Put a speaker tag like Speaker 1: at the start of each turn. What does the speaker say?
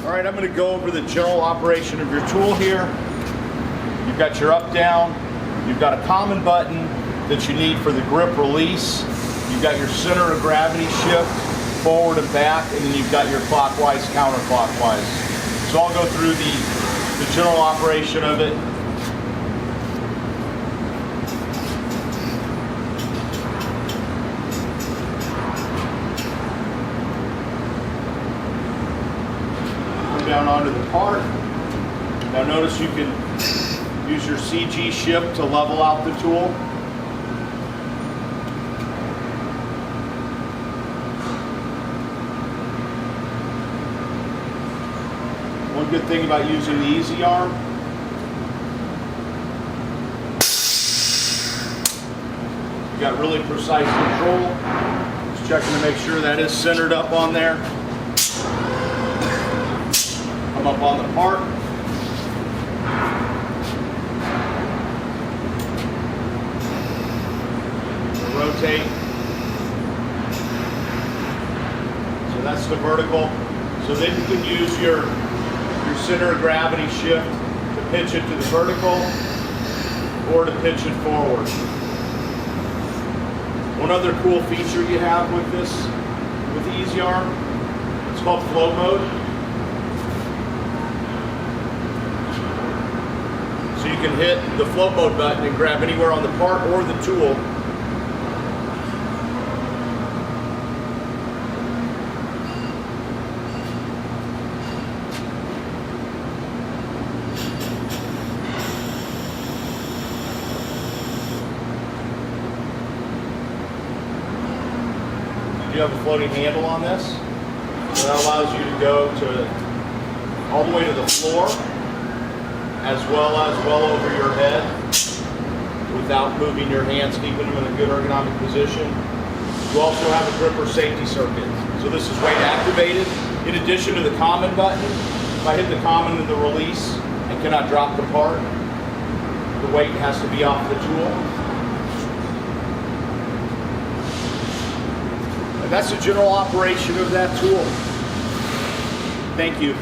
Speaker 1: All right, I'm going to go over the general operation of your tool here. You've got your up down, you've got a common button that you need for the grip release, you've got your center of gravity shift forward and back, and then you've got your clockwise, counterclockwise. So I'll go through the general operation of it. Down onto the part. Now notice you can use your CG shift to level out the tool. One good thing about using the Easy Arm, you got really precise control. Just checking to make sure that is centered up on there. Come up on the part. Rotate. So that's the vertical. So then you can use your center of gravity shift to pitch it to the vertical or to pitch it forward. One other cool feature you have with this, with the Easy Arm, it's called float mode. So you can hit the float mode button and grab anywhere on the part or the tool. You have a floating handle on this. So that allows you to go to all the way to the floor, as well over your head without moving your hands, keeping them in a good ergonomic position. You also have a gripper safety circuit. So this is weight activated. In addition to the common button, if I hit the common and the release, I cannot drop the part. The weight has to be off the tool. And that's the general operation of that tool. Thank you.